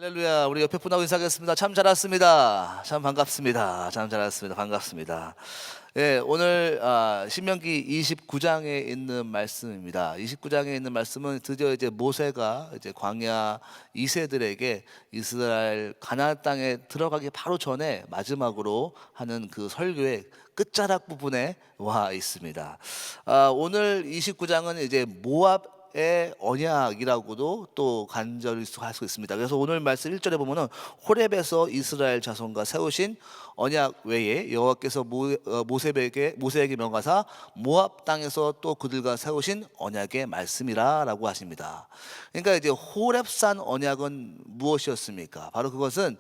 할렐루야. 우리 옆에 분하고 인사하겠습니다. 참 잘 왔습니다. 참 반갑습니다. 참 잘 왔습니다. 반갑습니다. 예, 오늘 신명기 29장에 있는 말씀입니다. 29장에 있는 말씀은 드디어 이제 모세가 이제 광야 2세들에게 이스라엘 가나안 땅에 들어가기 바로 전에 마지막으로 하는 그 설교의 끝자락 부분에 와 있습니다. 오늘 29장은 이제 모압의 언약이라고도 또 간절히 할 수 있습니다. 그래서 오늘 말씀 1절에 보면은 호렙에서 이스라엘 자손과 세우신 언약 외에 여호와께서 모세에게 명하사 모압 땅에서 또 그들과 세우신 언약의 말씀이라라고 하십니다. 그러니까 이제 호렙산 언약은 무엇이었습니까? 바로 그것은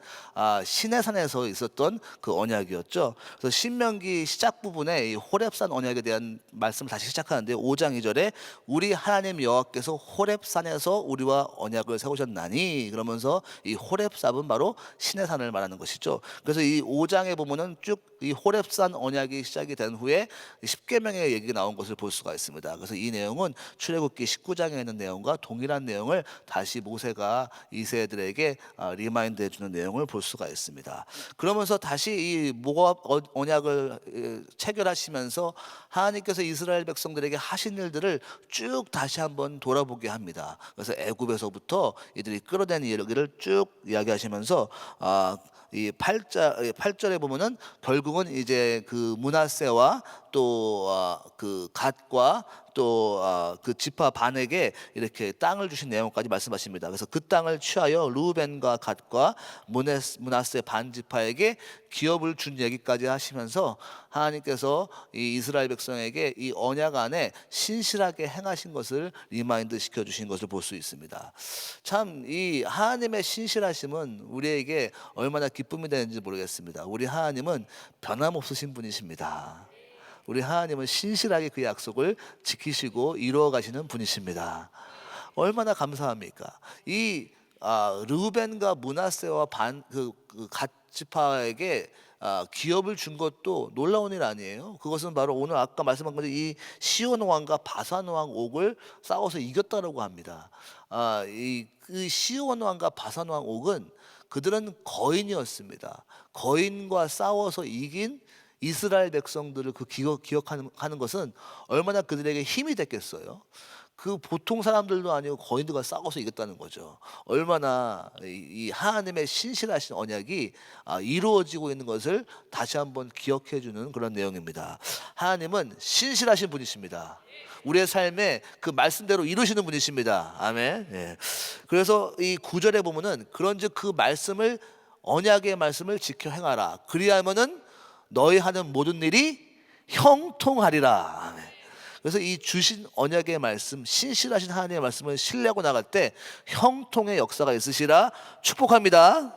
시내산에서 있었던 그 언약이었죠. 그래서 신명기 시작 부분에 이 호렙산 언약에 대한 말씀을 다시 시작하는데 5장 2절에 우리 하나님 여호와께서 호렙산에서 우리와 언약을 세우셨나니, 그러면서 이 호렙산은 바로 시내산을 말하는 것이죠. 그래서 이 5장에 보면은 쭉 이 호렙산 언약이 시작이 된 후에 십계명의 얘기가 나온 것을 볼 수가 있습니다. 그래서 이 내용은 출애굽기 19장에 있는 내용과 동일한 내용을 다시 모세가 이스라엘들에게 리마인드 해주는 내용을 볼 수가 있습니다. 그러면서 다시 이 모압 언약을 체결하시면서 하나님께서 이스라엘 백성들에게 하신 일들을 쭉 다시 한번 돌아보게 합니다. 그래서 애굽에서부터 이들이 끌어낸 이야기를 쭉 이야기하시면서 이 8절에 보면은 결국은 이제 그 므낫세와 또 그 갓과 또 그 지파 반에게 이렇게 땅을 주신 내용까지 말씀하십니다. 그래서 그 땅을 취하여 루벤과 갓과 므낫세 반 지파에게 기업을 준 얘기까지 하시면서 하나님께서 이 이스라엘 백성에게 이 언약 안에 신실하게 행하신 것을 리마인드 시켜 주신 것을 볼 수 있습니다. 참 이 하나님의 신실하심은 우리에게 얼마나 기쁨이 되는지 모르겠습니다. 우리 하나님은 변함없으신 분이십니다. 우리 하나님은 신실하게 그 약속을 지키시고 이루어 가시는 분이십니다. 얼마나 감사합니까? 이 르우벤과 므낫세와 갓 지파에게 기업을 준 것도 놀라운 일 아니에요. 그것은 바로 오늘 아까 말씀한 것처럼 이 시온 왕과 바산 왕 옥을 싸워서 이겼다라고 합니다. 그 시온 왕과 바산 왕 옥은 그들은 거인이었습니다. 거인과 싸워서 이긴 이스라엘 백성들을 기억하는 것은 얼마나 그들에게 힘이 됐겠어요. 그 보통 사람들도 아니고 거인들과 싸워서 이겼다는 거죠. 얼마나 이 하나님의 신실하신 언약이 이루어지고 있는 것을 다시 한번 기억해 주는 그런 내용입니다. 하나님은 신실하신 분이십니다. 우리의 삶에 그 말씀대로 이루시는 분이십니다. 아멘. 예. 그래서 이 9절에 보면은 그런즉 그 말씀을, 언약의 말씀을 지켜 행하라. 그리하면은 너희 하는 모든 일이 형통하리라. 아멘. 그래서 이 주신 언약의 말씀, 신실하신 하나님의 말씀을 신뢰하고 나갈 때 형통의 역사가 있으시라 축복합니다.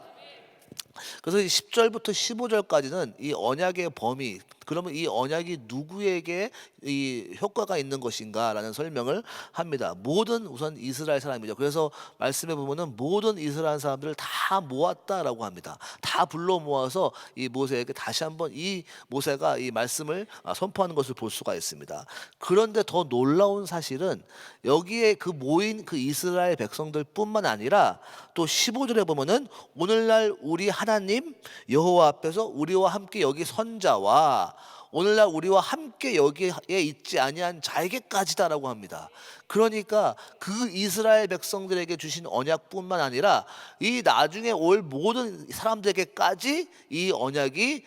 그래서 10절부터 15절까지는 이 언약의 범위, 그러면 이 언약이 누구에게 이 효과가 있는 것인가라는 설명을 합니다. 모든 우선 이스라엘 사람이죠. 그래서 말씀해 보면은 모든 이스라엘 사람들을 다 모았다라고 합니다. 다 불러 모아서 이 모세에게 다시 한번 이 모세가 이 말씀을 선포하는 것을 볼 수가 있습니다. 그런데 더 놀라운 사실은 여기에 그 모인 그 이스라엘 백성들뿐만 아니라 또 15절에 보면은 오늘날 우리 하나님 여호와 앞에서 우리와 함께 여기 선 자와 오늘날 우리와 함께 여기에 있지 아니한 자에게까지다라고 합니다. 그러니까 그 이스라엘 백성들에게 주신 언약뿐만 아니라 이 나중에 올 모든 사람들에게까지 이 언약이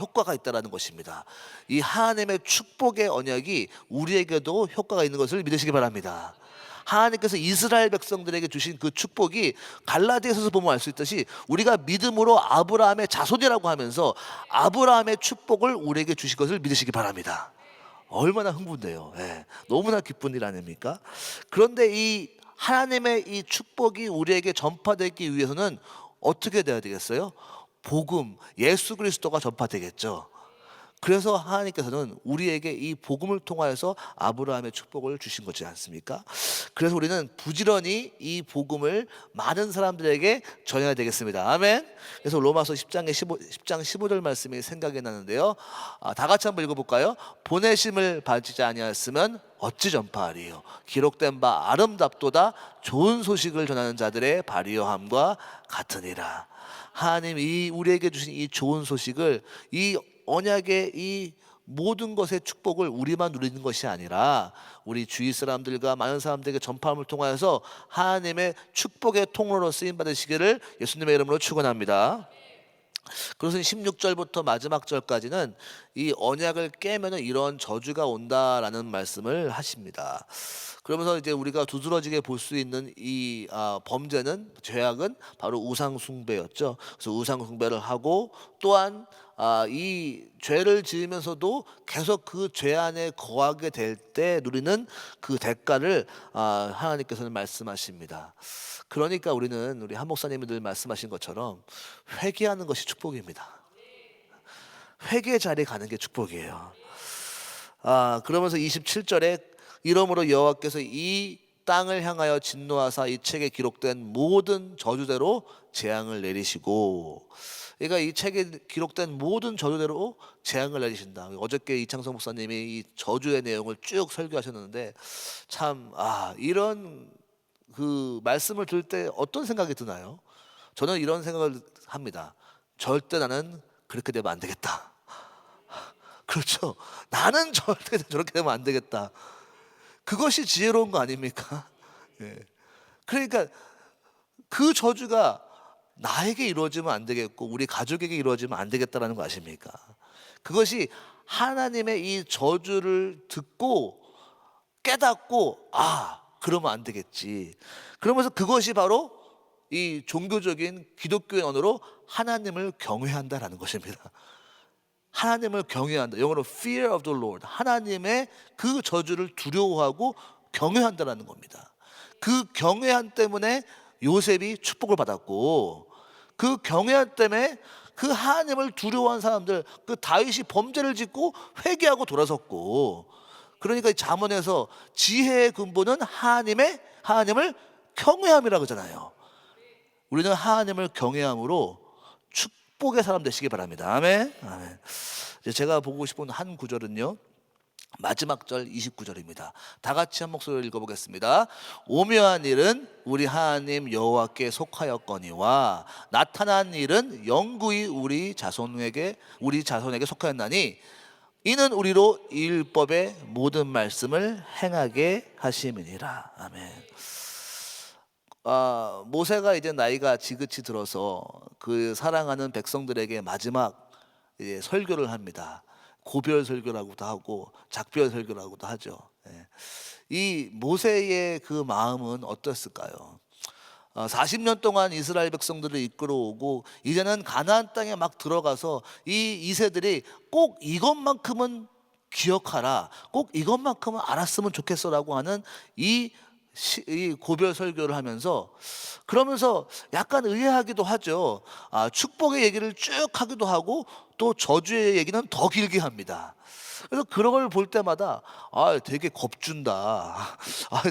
효과가 있다라는 것입니다. 이 하나님의 축복의 언약이 우리에게도 효과가 있는 것을 믿으시기 바랍니다. 하나님께서 이스라엘 백성들에게 주신 그 축복이 갈라디아서에서 보면 알 수 있듯이 우리가 믿음으로 아브라함의 자손이라고 하면서 아브라함의 축복을 우리에게 주신 것을 믿으시기 바랍니다. 얼마나 흥분돼요. 예, 너무나 기쁜 일 아닙니까? 그런데 이 하나님의 이 축복이 우리에게 전파되기 위해서는 어떻게 돼야 되겠어요? 복음, 예수 그리스도가 전파되겠죠. 그래서 하나님께서는 우리에게 이 복음을 통하여서 아브라함의 축복을 주신 거지 않습니까? 그래서 우리는 부지런히 이 복음을 많은 사람들에게 전해야 되겠습니다. 아멘. 그래서 로마서 10장 15절 말씀이 생각이 나는데요. 다 같이 한번 읽어볼까요? 보내심을 받지 아니하였으면 어찌 전파하리요. 기록된 바 아름답도다 좋은 소식을 전하는 자들의 발이여함과 같으니라. 하나님이 우리에게 주신 이 좋은 소식을, 이 언약의 이 모든 것의 축복을 우리만 누리는 것이 아니라 우리 주위 사람들과 많은 사람들에게 전파함을 통하여서 하나님의 축복의 통로로 쓰임 받으시기를 예수님의 이름으로 축원합니다. 그래서 16절부터 마지막 절까지는 이 언약을 깨면은 이런 저주가 온다라는 말씀을 하십니다. 그러면서 이제 우리가 두드러지게 볼 수 있는 이 범죄는, 죄악은 바로 우상 숭배였죠. 그래서 우상 숭배를 하고 또한 이 죄를 지으면서도 계속 그 죄 안에 거하게 될 때 누리는 그 대가를 하나님께서는 말씀하십니다. 그러니까 우리는 우리 한 목사님이 늘 말씀하신 것처럼 회개하는 것이 축복입니다. 회개 자리에 가는 게 축복이에요. 그러면서 27절에 이러므로 여호와께서 이 땅을 향하여 진노하사 이 책에 기록된 모든 저주대로 재앙을 내리시고, 그러니까 이 책에 기록된 모든 저주대로 재앙을 내리신다. 어저께 이창성 목사님이 이 저주의 내용을 쭉 설교하셨는데 참 이런 그 말씀을 들을 때 어떤 생각이 드나요? 저는 이런 생각을 합니다. 절대 나는 그렇게 되면 안 되겠다. 그렇죠. 나는 절대 저렇게 되면 안 되겠다. 그것이 지혜로운 거 아닙니까? 예. 그러니까 그 저주가 나에게 이루어지면 안 되겠고 우리 가족에게 이루어지면 안 되겠다라는 거 아십니까? 그것이 하나님의 이 저주를 듣고 깨닫고 그러면 안 되겠지. 그러면서 그것이 바로 이 종교적인 기독교의 언어로 하나님을 경외한다라는 것입니다. 하나님을 경외한다. 영어로 fear of the Lord. 하나님의 그 저주를 두려워하고 경외한다라는 겁니다. 그 경외함 때문에 요셉이 축복을 받았고, 그 경외함 때문에 그 하나님을 두려워한 사람들, 그 다윗이 범죄를 짓고 회개하고 돌아섰고, 그러니까 이 잠언에서 지혜의 근본은 하나님을 경외함이라고 하잖아요. 우리는 하나님을 경외함으로 축복의 사람 되시기 바랍니다. 아멘. 아멘. 이제 제가 보고 싶은 한 구절은요, 마지막 절 29절입니다. 다 같이 한 목소리로 읽어보겠습니다. 오묘한 일은 우리 하나님 여호와께 속하였거니와 나타난 일은 영구히 우리 자손에게 속하였나니 이는 우리로 이 율법의 모든 말씀을 행하게 하심이니라. 아멘. 모세가 이제 나이가 지긋이 들어서 그 사랑하는 백성들에게 마지막 이제 설교를 합니다. 고별 설교라고도 하고 작별 설교라고도 하죠. 이 모세의 그 마음은 어땠을까요? 40년 동안 이스라엘 백성들을 이끌어오고 이제는 가나안 땅에 막 들어가서 이 이세들이 꼭 이것만큼은 기억하라, 꼭 이것만큼은 알았으면 좋겠어라고 하는 이 고별 설교를 하면서, 그러면서 약간 의아하기도 하죠. 축복의 얘기를 쭉 하기도 하고 또 저주의 얘기는 더 길게 합니다. 그래서 그런 걸 볼 때마다 되게 겁준다,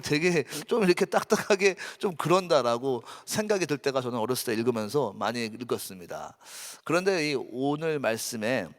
되게 좀 이렇게 딱딱하게 좀 그런다라고 생각이 들 때가 저는 어렸을 때 읽으면서 많이 읽었습니다. 그런데 이 오늘 말씀에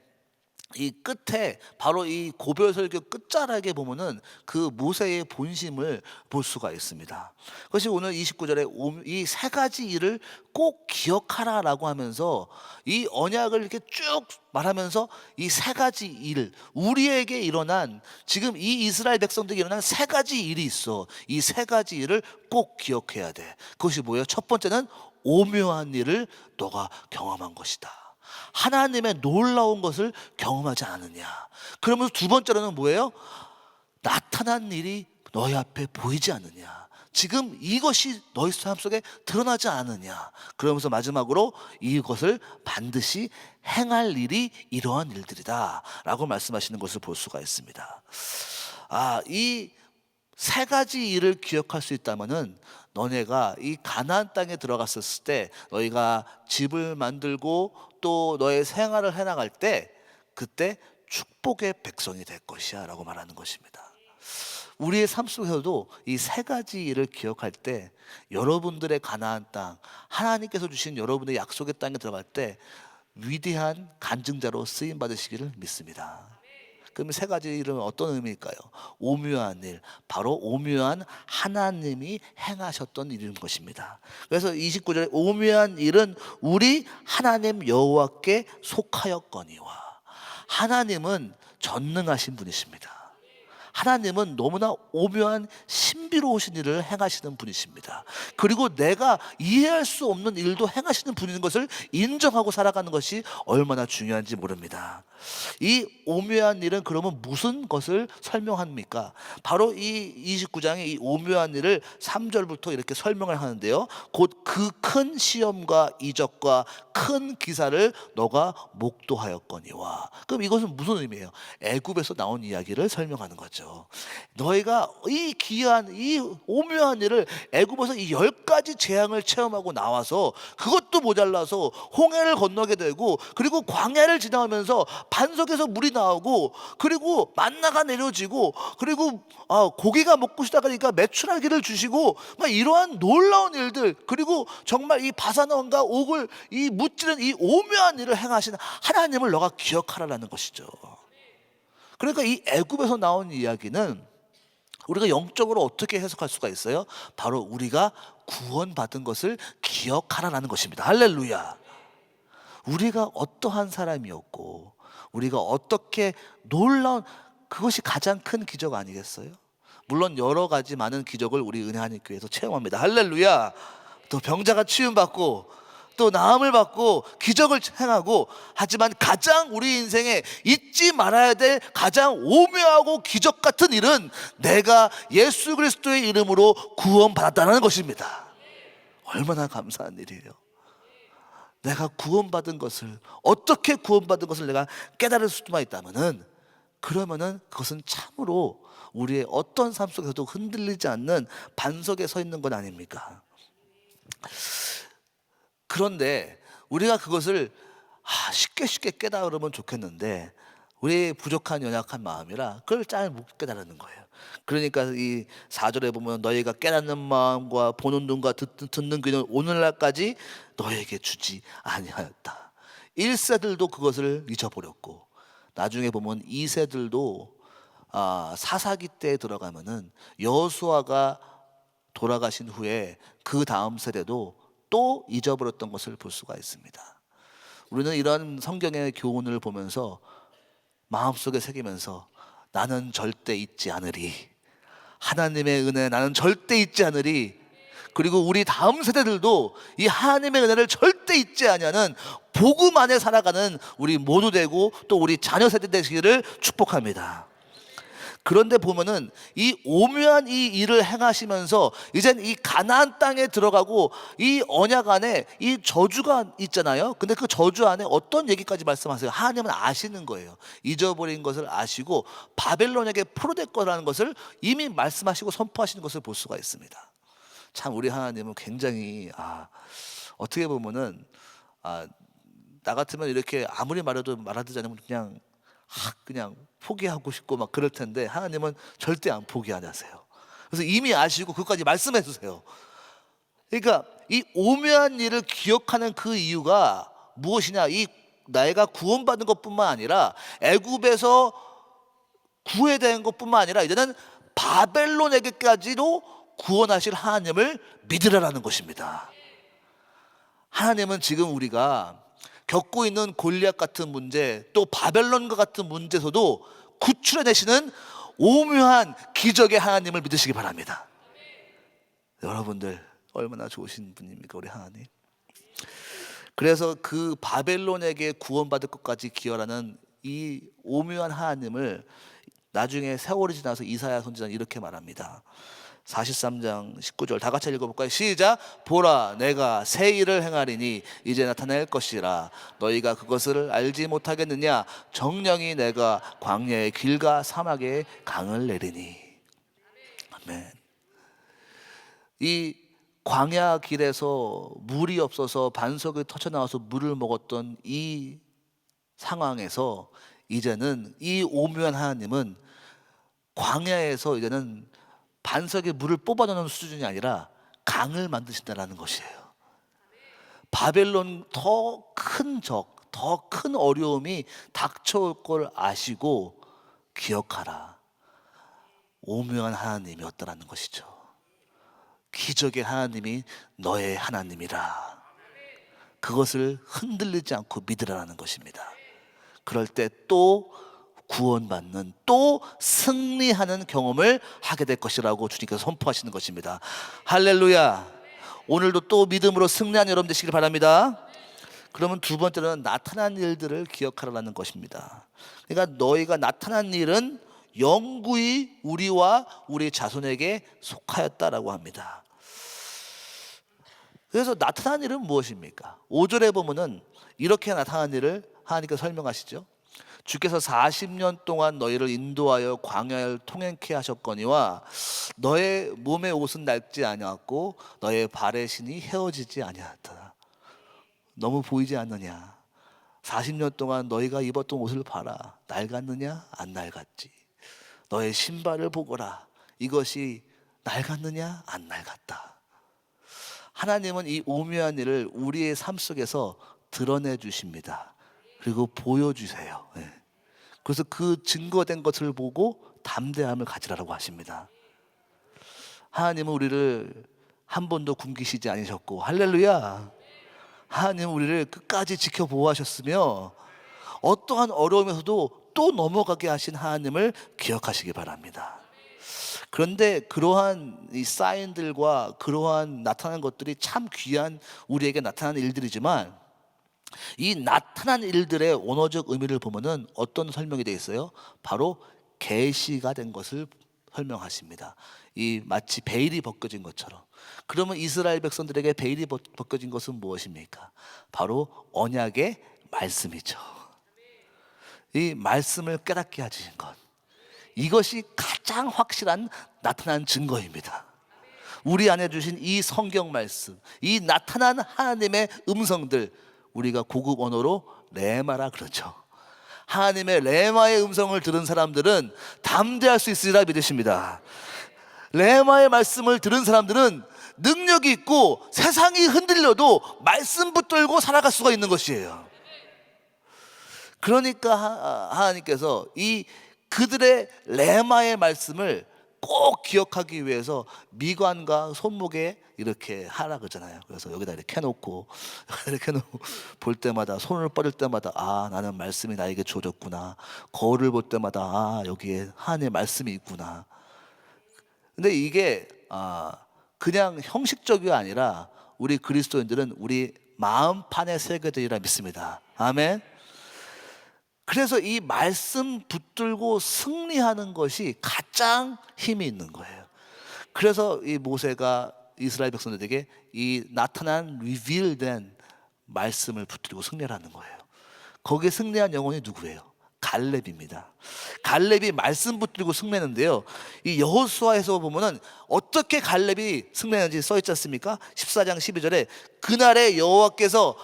이 끝에 바로 이 고별 설교 끝자락에 보면은 그 모세의 본심을 볼 수가 있습니다. 그것이 오늘 29절에 이 세 가지 일을 꼭 기억하라라고 하면서 이 언약을 이렇게 쭉 말하면서 이 세 가지 일, 우리에게 일어난, 지금 이 이스라엘 백성들에게 일어난 세 가지 일이 있어. 이 세 가지 일을 꼭 기억해야 돼. 그것이 뭐예요? 첫 번째는 오묘한 일을 너가 경험한 것이다. 하나님의 놀라운 것을 경험하지 않느냐. 그러면서 두 번째로는 뭐예요? 나타난 일이 너희 앞에 보이지 않느냐. 지금 이것이 너희 삶 속에 드러나지 않느냐. 그러면서 마지막으로 이것을 반드시 행할 일이 이러한 일들이다 라고 말씀하시는 것을 볼 수가 있습니다. 이 세 가지 일을 기억할 수 있다면은 너네가 이 가나안 땅에 들어갔었을 때, 너희가 집을 만들고 또 너의 생활을 해나갈 때, 그때 축복의 백성이 될 것이야 라고 말하는 것입니다. 우리의 삶 속에서도 이 세 가지 일을 기억할 때 여러분들의 가나안 땅, 하나님께서 주신 여러분의 약속의 땅에 들어갈 때 위대한 간증자로 쓰임 받으시기를 믿습니다. 그럼 세 가지 일은 어떤 의미일까요? 오묘한 일, 바로 오묘한 하나님이 행하셨던 일인 것입니다. 그래서 29절에 오묘한 일은 우리 하나님 여호와께 속하였거니와. 하나님은 전능하신 분이십니다. 하나님은 너무나 오묘한 신비로우신 일을 행하시는 분이십니다. 그리고 내가 이해할 수 없는 일도 행하시는 분인 것을 인정하고 살아가는 것이 얼마나 중요한지 모릅니다. 이 오묘한 일은 그러면 무슨 것을 설명합니까? 바로 이 29장의 이 오묘한 일을 3절부터 이렇게 설명을 하는데요. 곧 그 큰 시험과 이적과 큰 기사를 너가 목도하였거니와. 그럼 이것은 무슨 의미예요? 애굽에서 나온 이야기를 설명하는 거죠. 너희가 이 귀한 이 오묘한 일을 애굽에서 이 10가지 재앙을 체험하고 나와서 그것도 모자라서 홍해를 건너게 되고, 그리고 광야를 지나면서 반석에서 물이 나오고, 그리고 만나가 내려지고, 그리고 고기가 먹고 싶다니까 메추라기를 주시고, 막 이러한 놀라운 일들, 그리고 정말 이 바사나온과 옥을 이 무찌른 이 오묘한 일을 행하신 하나님을 너가 기억하라는 것이죠. 그러니까 이 애굽에서 나온 이야기는 우리가 영적으로 어떻게 해석할 수가 있어요? 바로 우리가 구원받은 것을 기억하라는 것입니다. 할렐루야. 우리가 어떠한 사람이었고, 우리가 어떻게 놀라운, 그것이 가장 큰 기적 아니겠어요? 물론 여러 가지 많은 기적을 우리 은혜하는 교회에서 체험합니다. 할렐루야. 또 병자가 치유받고, 또 나음을 받고, 기적을 행하고, 하지만 가장 우리 인생에 잊지 말아야 될 가장 오묘하고 기적 같은 일은 내가 예수 그리스도의 이름으로 구원받았다는 것입니다. 얼마나 감사한 일이에요. 내가 구원받은 것을, 어떻게 구원받은 것을 내가 깨달을 수만 있다면은, 그러면은 그것은 참으로 우리의 어떤 삶 속에서도 흔들리지 않는 반석에 서 있는 건 아닙니까? 그런데 우리가 그것을 쉽게 깨달으면 좋겠는데, 우리의 부족한 연약한 마음이라 그걸 잘 못 깨달는 거예요. 그러니까 이 4절에 보면 너희가 깨닫는 마음과 보는 눈과 듣는 귀는 오늘날까지 너희에게 주지 아니하였다. 1세들도 그것을 잊어버렸고, 나중에 보면 2세들도 사사기 때에 들어가면은 여호수아가 돌아가신 후에 그 다음 세대도 또 잊어버렸던 것을 볼 수가 있습니다. 우리는 이런 성경의 교훈을 보면서 마음속에 새기면서 나는 절대 잊지 않으리, 하나님의 은혜 나는 절대 잊지 않으리, 그리고 우리 다음 세대들도 이 하나님의 은혜를 절대 잊지 아니하는 복음 안에 살아가는 우리 모두 되고, 또 우리 자녀 세대 되시기를 축복합니다. 그런데 보면은 이 오묘한 이 일을 행하시면서 이젠 이 가나안 땅에 들어가고, 이 언약 안에 이 저주가 있잖아요. 근데 그 저주 안에 어떤 얘기까지 말씀하세요? 하나님은 아시는 거예요. 잊어버린 것을 아시고 바벨론에게 포로될 거라는 것을 이미 말씀하시고 선포하시는 것을 볼 수가 있습니다. 참 우리 하나님은 굉장히 어떻게 보면은 나 같으면 이렇게 아무리 말하지 않으면 그냥 포기하고 싶고 막 그럴 텐데, 하나님은 절대 안 포기하세요. 그래서 이미 아시고 그것까지 말씀해 주세요. 그러니까 이 오묘한 일을 기억하는 그 이유가 무엇이냐? 이 내가 구원받은 것뿐만 아니라 애굽에서 구해된 것뿐만 아니라 이제는 바벨론에게까지도 구원하실 하나님을 믿으라는 것입니다. 하나님은 지금 우리가 겪고 있는 골리앗 같은 문제, 또 바벨론과 같은 문제에서도 구출해내시는 오묘한 기적의 하나님을 믿으시기 바랍니다. 여러분들 얼마나 좋으신 분입니까, 우리 하나님. 그래서 그 바벨론에게 구원받을 것까지 기여하는 이 오묘한 하나님을 나중에 세월이 지나서 이사야 선지자는 이렇게 말합니다. 43장 19절 다 같이 읽어볼까요? 시작. 보라 내가 새 일을 행하리니 이제 나타낼 것이라 너희가 그것을 알지 못하겠느냐? 정령이 내가 광야의 길과 사막에 강을 내리니. 아멘. 이 광야 길에서 물이 없어서 반석이 터져 나와서 물을 먹었던 이 상황에서 이제는 이 오묘한 하나님은 광야에서 이제는 반석에 물을 뽑아넣는 수준이 아니라 강을 만드신다는 것이에요. 바벨론 더 큰 적, 더 큰 어려움이 닥쳐올 걸 아시고 기억하라. 오묘한 하나님이었다라는 것이죠. 기적의 하나님이 너의 하나님이라. 그것을 흔들리지 않고 믿으라는 것입니다. 그럴 때 또 구원받는, 또 승리하는 경험을 하게 될 것이라고 주님께서 선포하시는 것입니다. 할렐루야. 오늘도 또 믿음으로 승리하는 여러분 되시길 바랍니다. 그러면 두 번째는 나타난 일들을 기억하라는 것입니다. 그러니까 너희가 나타난 일은 영구히 우리와 우리 자손에게 속하였다라고 합니다. 그래서 나타난 일은 무엇입니까? 5절에 보면은 이렇게 나타난 일을 하나님께서 설명하시죠. 주께서 40년 동안 너희를 인도하여 광야를 통행케 하셨거니와 너의 몸의 옷은 낡지 아니하고 너의 발의 신이 헤어지지 아니하였다. 너무 보이지 않느냐? 40년 동안 너희가 입었던 옷을 봐라. 낡았느냐? 안 낡았지. 너의 신발을 보거라. 이것이 낡았느냐? 안 낡았다. 하나님은 이 오묘한 일을 우리의 삶 속에서 드러내 주십니다. 그리고 보여주세요. 그래서 그 증거된 것을 보고 담대함을 가지라고 하십니다. 하나님은 우리를 한 번도 굶기시지 않으셨고, 할렐루야. 하나님은 우리를 끝까지 지켜보호하셨으며 어떠한 어려움에서도 또 넘어가게 하신 하나님을 기억하시기 바랍니다. 그런데 그러한 이 사인들과 그러한 나타난 것들이 참 귀한 우리에게 나타나는 일들이지만, 이 나타난 일들의 원어적 의미를 보면은 어떤 설명이 되어 있어요? 바로 계시가 된 것을 설명하십니다. 이 마치 베일이 벗겨진 것처럼. 그러면 이스라엘 백성들에게 베일이 벗겨진 것은 무엇입니까? 바로 언약의 말씀이죠. 이 말씀을 깨닫게 하신 것, 이것이 가장 확실한 나타난 증거입니다. 우리 안에 주신 이 성경 말씀, 이 나타난 하나님의 음성들, 우리가 고급 언어로 레마라 그러죠. 하나님의 레마의 음성을 들은 사람들은 담대할 수 있으리라 믿으십니다. 레마의 말씀을 들은 사람들은 능력이 있고 세상이 흔들려도 말씀 붙들고 살아갈 수가 있는 것이에요. 그러니까 하나님께서 이 그들의 레마의 말씀을 꼭 기억하기 위해서 미관과 손목에 이렇게 하라 그러잖아요. 그래서 여기다 이렇게 해놓고 볼 때마다, 손을 뻗을 때마다 아, 나는 말씀이 나에게 주어졌구나. 거울을 볼 때마다 아, 여기에 하나님의 말씀이 있구나. 근데 이게 그냥 형식적이 아니라 우리 그리스도인들은 우리 마음판에 새겨지리라 믿습니다. 아멘. 그래서 이 말씀 붙들고 승리하는 것이 가장 힘이 있는 거예요. 그래서 이 모세가 이스라엘 백성들에게 이 나타난 리빌된 말씀을 붙들고 승리하는 거예요. 거기에 승리한 영혼이 누구예요? 갈렙입니다. 갈렙이 말씀 붙들고 승리했는데요, 이 여호수아에서 보면은 어떻게 갈렙이 승리했는지 써있지 않습니까? 14장 12절에 그날에 여호와께서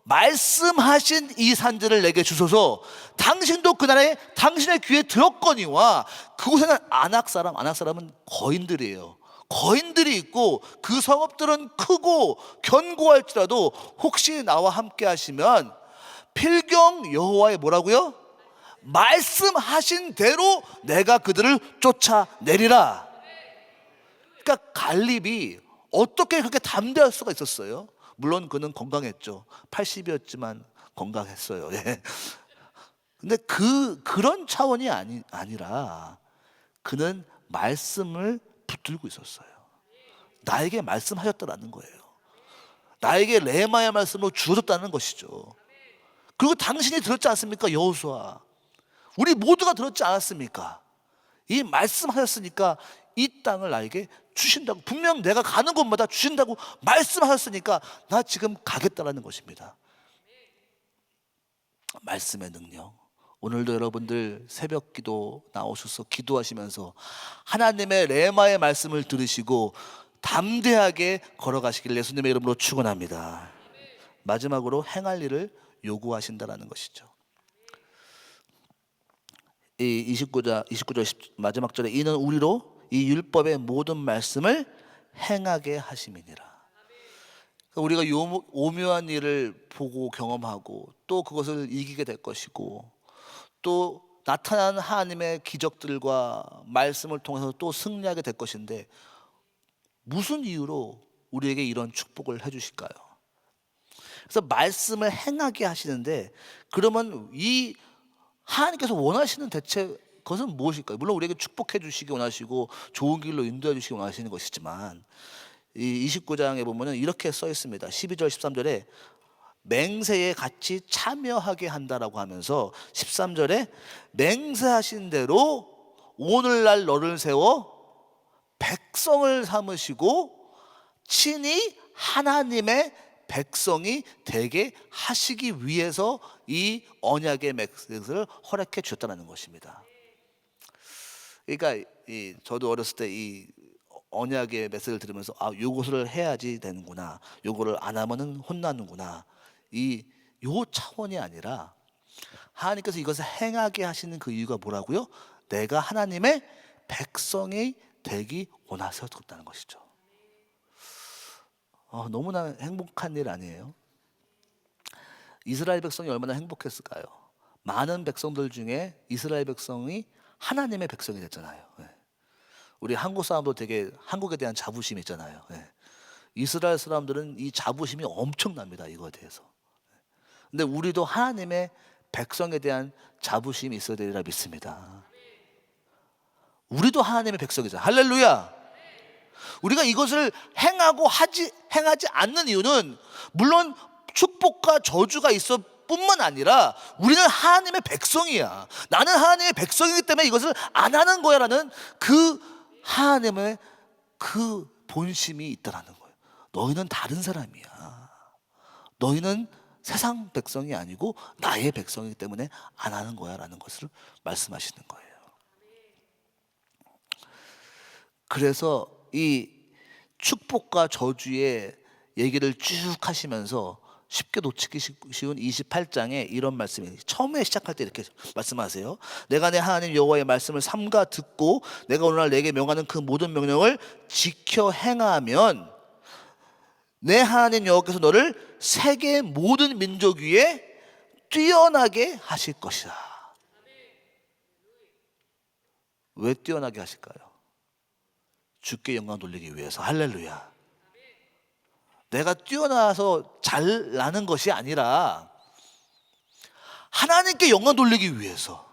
말씀하신 이 산지를 내게 주소서. 당신도 그날에 당신의 귀에 들었거니와 그곳에는 아낙 사람은 거인들이에요. 거인들이 있고 그 성읍들은 크고 견고할지라도 혹시 나와 함께 하시면 필경 여호와의 뭐라고요? 말씀하신 대로 내가 그들을 쫓아내리라. 그러니까 갈렙이 어떻게 그렇게 담대할 수가 있었어요? 물론 그는 건강했죠. 80이었지만 건강했어요. 예. 근데 그런 차원이 아니라 그는 말씀을 붙들고 있었어요. 나에게 말씀하셨다라는 거예요. 나에게 레마의 말씀으로 주어졌다는 것이죠. 그리고 당신이 들었지 않습니까? 여호수아, 우리 모두가 들었지 않았습니까? 이 말씀하셨으니까 이 땅을 나에게 주신다고, 분명 내가 가는 곳마다 주신다고 말씀하셨으니까 나 지금 가겠다라는 것입니다. 말씀의 능력. 오늘도 여러분들 새벽 기도 나오셔서 기도하시면서 하나님의 레마의 말씀을 들으시고 담대하게 걸어가시길 예수님의 이름으로 축원합니다. 마지막으로 행할 일을 요구하신다라는 것이죠. 이 29절 마지막 절에 이는 우리로 이 율법의 모든 말씀을 행하게 하심이니라. 그러니까 우리가 오묘한 일을 보고 경험하고 또 그것을 이기게 될 것이고 또 나타난 하나님의 기적들과 말씀을 통해서 또 승리하게 될 것인데 무슨 이유로 우리에게 이런 축복을 해주실까요? 그래서 말씀을 행하게 하시는데 그러면 이 하나님께서 원하시는 대체 그것은 무엇일까요? 물론 우리에게 축복해 주시기 원하시고 좋은 길로 인도해 주시기 원하시는 것이지만 이 29장에 보면은 이렇게 써 있습니다. 12절 13절에 맹세에 같이 참여하게 한다라고 하면서 13절에 맹세하신 대로 오늘날 너를 세워 백성을 삼으시고 친히 하나님의 백성이 되게 하시기 위해서 이 언약의 맹세를 허락해 주셨다는 것입니다. 그러니까 저도 어렸을 때 이 언약의 메시지를 들으면서 요것을 해야지 되는구나, 요거를 안 하면은 혼나는구나, 요 차원이 아니라 하나님께서 이것을 행하게 하시는 그 이유가 뭐라고요? 내가 하나님의 백성이 되기 원하셔서 그렇다는 것이죠. 너무나 행복한 일 아니에요? 이스라엘 백성이 얼마나 행복했을까요? 많은 백성들 중에 이스라엘 백성이 하나님의 백성이 됐잖아요. 우리 한국 사람도 되게 한국에 대한 자부심이 있잖아요. 이스라엘 사람들은 이 자부심이 엄청납니다, 이거에 대해서. 근데 우리도 하나님의 백성에 대한 자부심이 있어야 되리라 믿습니다. 우리도 하나님의 백성이잖아요. 할렐루야. 우리가 이것을 행하지 않는 이유는 물론 축복과 저주가 있어 뿐만 아니라 우리는 하나님의 백성이야, 나는 하나님의 백성이기 때문에 이것을 안 하는 거야 라는 그 하나님의 그 본심이 있다라는 거예요. 너희는 다른 사람이야, 너희는 세상 백성이 아니고 나의 백성이기 때문에 안 하는 거야 라는 것을 말씀하시는 거예요. 그래서 이 축복과 저주의 얘기를 쭉 하시면서 쉽게 놓치기 쉬운 28장에 이런 말씀이 처음에 시작할 때 이렇게 말씀하세요. 내가 내 하나님 여호와의 말씀을 삼가 듣고 내가 오늘날 내게 명하는 그 모든 명령을 지켜 행하면 내 하나님 여호와께서 너를 세계 모든 민족 위에 뛰어나게 하실 것이다. 왜 뛰어나게 하실까요? 주께 영광 돌리기 위해서. 할렐루야. 내가 뛰어나서 잘나는 것이 아니라 하나님께 영광 돌리기 위해서.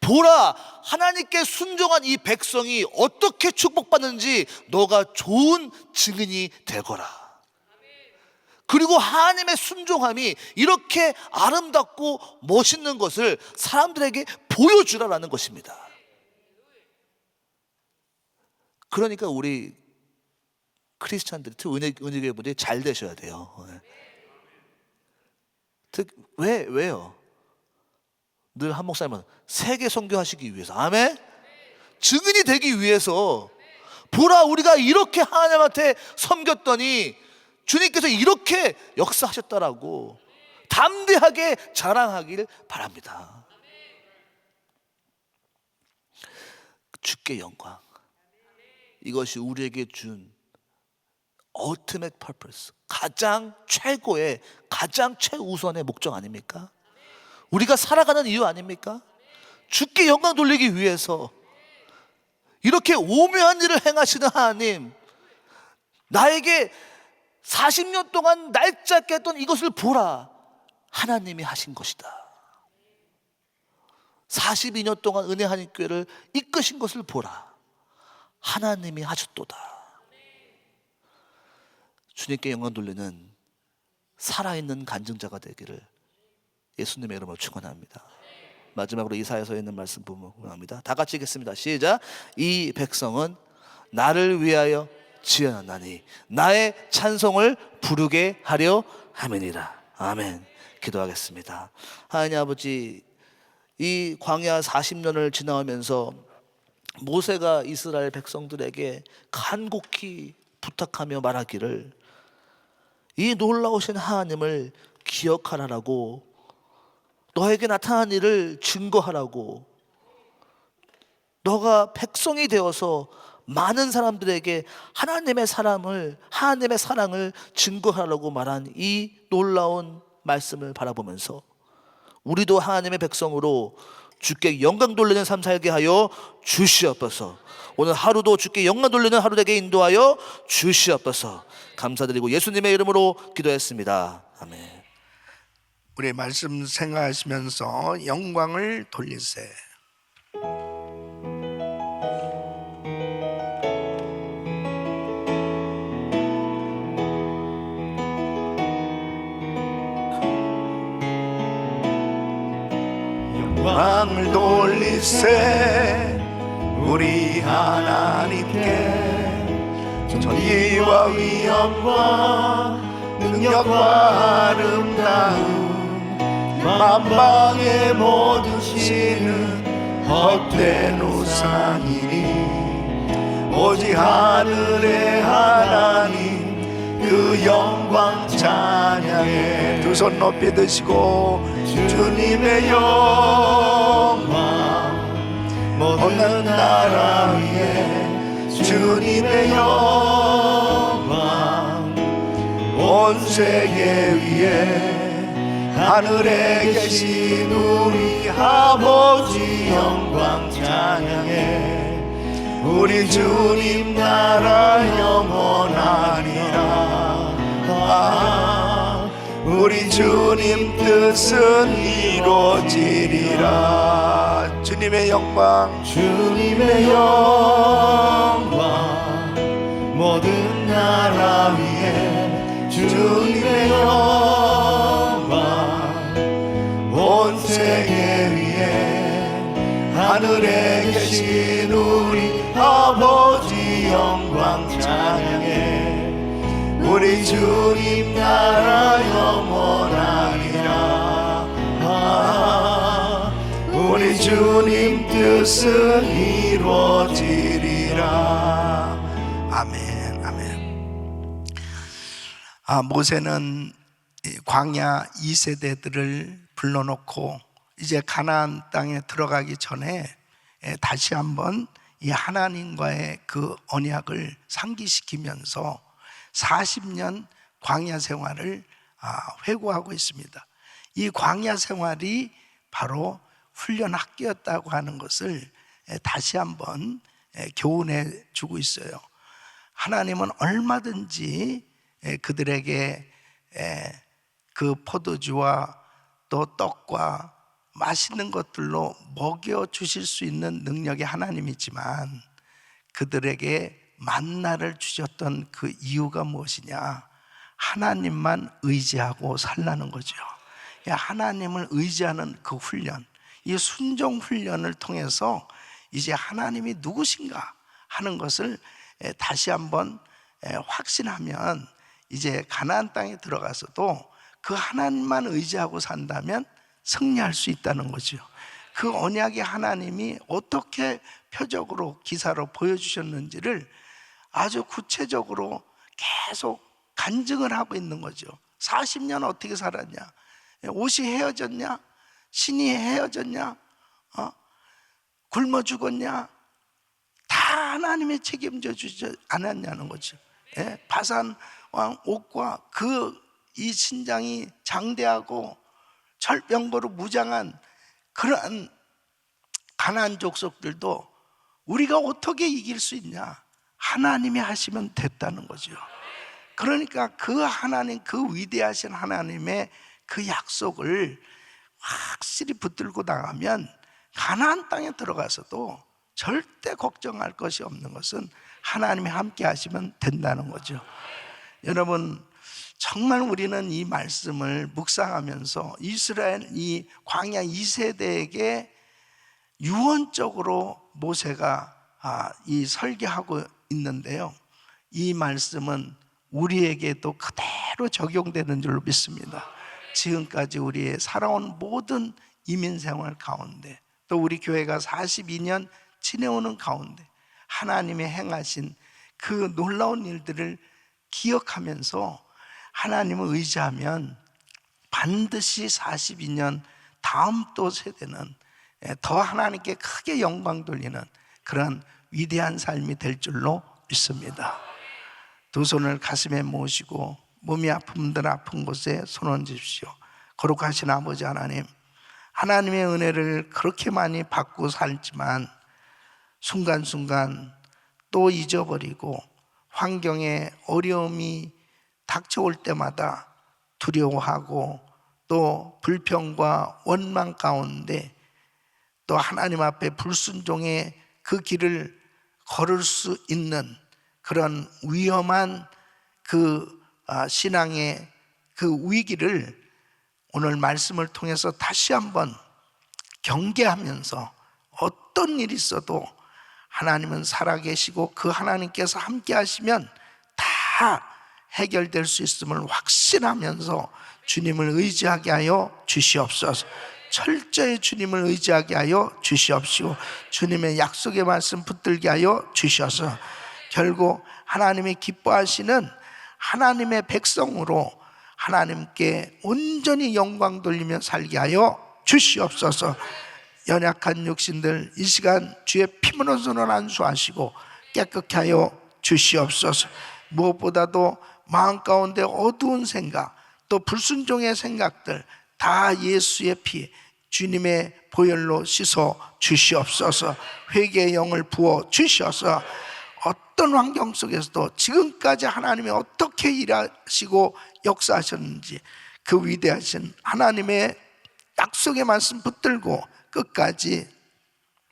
보라, 하나님께 순종한 이 백성이 어떻게 축복받는지 너가 좋은 증인이 되거라. 그리고 하나님의 순종함이 이렇게 아름답고 멋있는 것을 사람들에게 보여주라라는 것입니다. 그러니까 우리 크리스찬들이, 은혜교회분들이 잘 되셔야 돼요. 왜요? 늘 한 목사님은 세계 선교하시기 위해서. 아멘. 증인이 되기 위해서. 보라, 우리가 이렇게 하나님한테 섬겼더니 주님께서 이렇게 역사하셨다라고 담대하게 자랑하길 바랍니다. 주께 영광. 이것이 우리에게 준 ultimate purpose, 가장 최고의, 가장 최우선의 목적 아닙니까? 우리가 살아가는 이유 아닙니까? 주께 영광 돌리기 위해서. 이렇게 오묘한 일을 행하시는 하나님, 나에게 40년 동안 날짜게 했던 이것을 보라, 하나님이 하신 것이다. 42년 동안 은혜 하나님교회를 이끄신 것을 보라, 하나님이 하셨도다. 주님께 영광 돌리는 살아있는 간증자가 되기를 예수님의 이름으로 축원합니다. 마지막으로 이사야서에 있는 말씀 보면 다 같이 읽겠습니다. 시작. 이 백성은 나를 위하여 지어놨나니 나의 찬송을 부르게 하려 함이니라. 아멘. 기도하겠습니다. 하나님 아버지, 이 광야 40년을 지나오면서 모세가 이스라엘 백성들에게 간곡히 부탁하며 말하기를 이 놀라우신 하나님을 기억하라라고, 너에게 나타난 일을 증거하라고, 너가 백성이 되어서 많은 사람들에게 하나님의 사랑을 증거하라고 말한 이 놀라운 말씀을 바라보면서 우리도 하나님의 백성으로 주께 영광 돌리는 삶 살게 하여 주시옵소서. 오늘 하루도 주께 영광 돌리는 하루 되게 인도하여 주시옵소서. 감사드리고 예수님의 이름으로 기도했습니다. 아멘. 우리 말씀 생각하시면서 영광을 돌리세. 영광을 돌리세 우리 하나님께 전기와 위엄과 능력과 아름다움 만방의 모든 신은 헛된 우상이니 오직 하늘의 하나님 그 영광 찬양해. 두 손 높이 드시고 주님의 영광 모든 나라 위에 주님의 영광 온 세계 위에 하늘에 계신 우리 아버지 영광 찬양해. 우리 주님 나라 영원하리라. 우리 주님 뜻은 이루어지리라. 주님의 영광 주님의 영광 모든 나라 위에 주님의 영광 온 세계 위에 하늘에 계신 우리 아버지 영광 찬양해. 우리 주님 나라 영원하리라. 우리 주님 뜻은 이루어지리라. 아멘. 아멘. 모세는 광야 2세대들을 불러놓고 이제 가나안 땅에 들어가기 전에 다시 한번 이 하나님과의 그 언약을 상기시키면서 40년 광야 생활을 회고하고 있습니다. 이 광야 생활이 바로 훈련 학교였다고 하는 것을 다시 한번 교훈해 주고 있어요. 하나님은 얼마든지 그들에게 그 포도주와 또 떡과 맛있는 것들로 먹여 주실 수 있는 능력의 하나님이지만 그들에게 만나를 주셨던 그 이유가 무엇이냐? 하나님만 의지하고 살라는 거죠. 하나님을 의지하는 그 훈련, 이 순종 훈련을 통해서 이제 하나님이 누구신가 하는 것을 다시 한번 확신하면 이제 가나안 땅에 들어가서도 그 하나님만 의지하고 산다면 승리할 수 있다는 거죠. 그 언약의 하나님이 어떻게 표적으로 기사로 보여주셨는지를 아주 구체적으로 계속 간증을 하고 있는 거죠. 40년 어떻게 살았냐? 옷이 헤어졌냐? 신이 헤어졌냐? 굶어 죽었냐? 다 하나님이 책임져 주지 않았냐는 거죠. 바산 왕 옥과 이 신장이 장대하고 철병거로 무장한 그러한 가나안 족속들도 우리가 어떻게 이길 수 있냐? 하나님이 하시면 됐다는 거죠. 그러니까 그 하나님, 그 위대하신 하나님의 그 약속을 확실히 붙들고 나가면 가나안 땅에 들어가서도 절대 걱정할 것이 없는 것은 하나님이 함께 하시면 된다는 거죠. 여러분, 정말 우리는 이 말씀을 묵상하면서 이스라엘 이 광야 2세대에게 유언적으로 모세가 이 설계하고 있는데요, 이 말씀은 우리에게도 그대로 적용되는 줄로 믿습니다. 지금까지 우리의 살아온 모든 이민생활 가운데 또 우리 교회가 42년 지내오는 가운데 하나님이 행하신 그 놀라운 일들을 기억하면서 하나님을 의지하면 반드시 42년 다음 또 세대는 더 하나님께 크게 영광 돌리는 그런 위대한 삶이 될 줄로 믿습니다. 두 손을 가슴에 모으시고 몸이 아픈 분들 아픈 곳에 손 얹으십시오. 거룩하신 아버지 하나님, 하나님의 은혜를 그렇게 많이 받고 살지만 순간순간 또 잊어버리고 환경에 어려움이 닥쳐올 때마다 두려워하고 또 불평과 원망 가운데 또 하나님 앞에 불순종의 그 길을 걸을 수 있는 그런 위험한 신앙의 그 위기를 오늘 말씀을 통해서 다시 한번 경계하면서 어떤 일이 있어도 하나님은 살아계시고 그 하나님께서 함께 하시면 다 해결될 수 있음을 확신하면서 주님을 의지하게 하여 주시옵소서. 철저히 주님을 의지하게 하여 주시옵시고 주님의 약속의 말씀 붙들게 하여 주셔서 결국 하나님이 기뻐하시는 하나님의 백성으로 하나님께 온전히 영광 돌리며 살게 하여 주시옵소서. 연약한 육신들 이 시간 주의 피문으로 손을 안수하시고 깨끗게 하여 주시옵소서. 무엇보다도 마음 가운데 어두운 생각 또 불순종의 생각들 다 예수의 피 주님의 보혈로 씻어 주시옵소서. 회개의 영을 부어 주셔서 어떤 환경 속에서도 지금까지 하나님이 어떻게 일하시고 역사하셨는지 그 위대하신 하나님의 약속의 말씀 붙들고 끝까지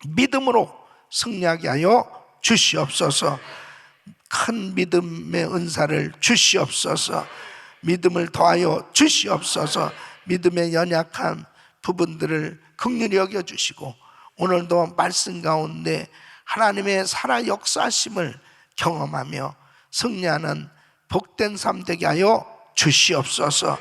믿음으로 승리하게 하여 주시옵소서. 큰 믿음의 은사를 주시옵소서. 믿음을 더하여 주시옵소서. 믿음의 연약한 부분들을 긍휼히 여겨주시고 오늘도 말씀 가운데 하나님의 살아 역사하심을 경험하며 승리하는 복된 삶 되게 하여 주시옵소서.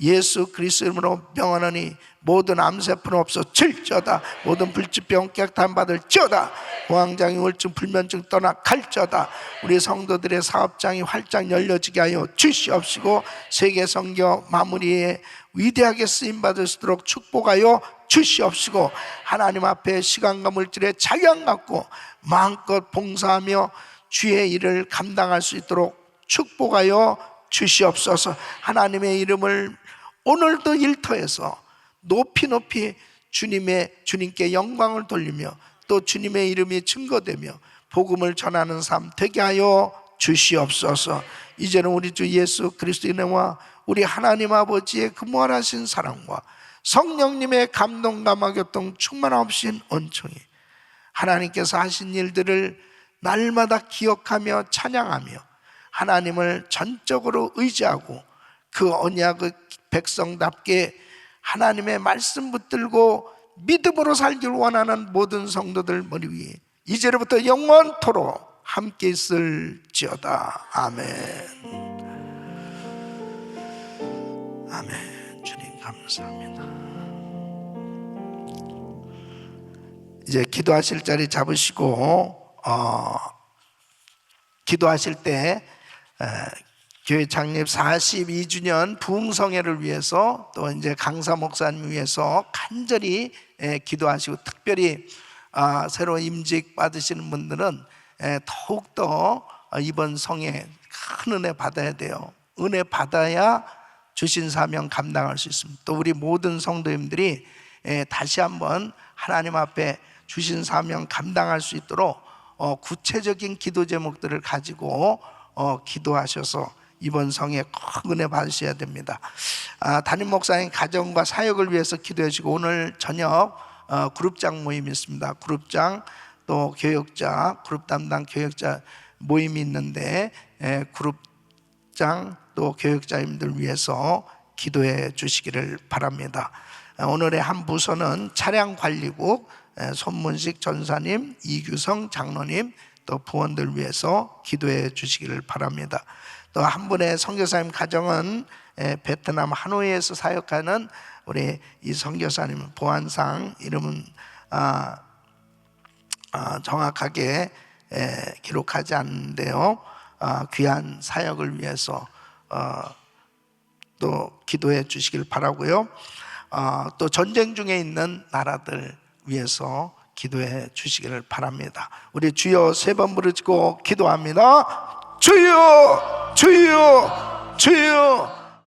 예수 그리스도 이름으로 명하노니 모든 암세포는 없어질지어다. 모든 불치병 깨끗함 받을지어다. 공황장애 우울증 불면증 떠나 갈지어다. 우리 성도들의 사업장이 활짝 열려지게 하여 주시옵시고 세계 선교 마무리에 위대하게 쓰임받을 수 있도록 축복하여 주시옵시고 하나님 앞에 시간과 물질의 자유함 갖고 마음껏 봉사하며 주의 일을 감당할 수 있도록 축복하여 주시옵소서. 하나님의 이름을 오늘도 일터에서 높이 주님께 영광을 돌리며 또 주님의 이름이 증거되며 복음을 전하는 삶 되게 하여 주시옵소서. 이제는 우리 주 예수 그리스도의 은혜와 우리 하나님 아버지의 그 무한하신 사랑과 성령님의 감동과 교통 충만하신 은총이 하나님께서 하신 일들을 날마다 기억하며 찬양하며 하나님을 전적으로 의지하고 그 언약의 백성답게 하나님의 말씀 붙들고 믿음으로 살길 원하는 모든 성도들 머리 위에 이제로부터 영원토록 함께 있을지어다. 아멘. 아멘. 주님 감사합니다. 이제 기도하실 자리 잡으시고 기도하실 때 교회 창립 42주년 부흥성회를 위해서 또 이제 강사 목사님 위해서 간절히 기도하시고 특별히 새로 임직 받으시는 분들은 더욱더 이번 성회 큰 은혜 받아야 돼요. 은혜 받아야 주신 사명 감당할 수 있습니다. 또 우리 모든 성도님들이 다시 한번 하나님 앞에 주신 사명 감당할 수 있도록 구체적인 기도 제목들을 가지고 기도하셔서 이번 성에 큰 은혜 받으셔야 됩니다. 담임 목사님 가정과 사역을 위해서 기도해 주시고 오늘 저녁 그룹장 모임이 있습니다. 그룹장 또 교역자 그룹 담당 교역자 모임이 있는데 그룹장 또 교역자님들 위해서 기도해 주시기를 바랍니다. 오늘의 한 부서는 차량관리국 손문식 전사님, 이규성 장로님 또 부원들 위해서 기도해 주시기를 바랍니다. 또 한 분의 선교사님 가정은 베트남 하노이에서 사역하는 우리 이 선교사님 보안상 이름은 정확하게 기록하지 않는데요. 귀한 사역을 위해서 또 기도해 주시길 바라고요. 또 전쟁 중에 있는 나라들 위해서 기도해 주시기를 바랍니다. 우리 주여 세 번 부르짖고 기도합니다. 주여, 주여, 주여.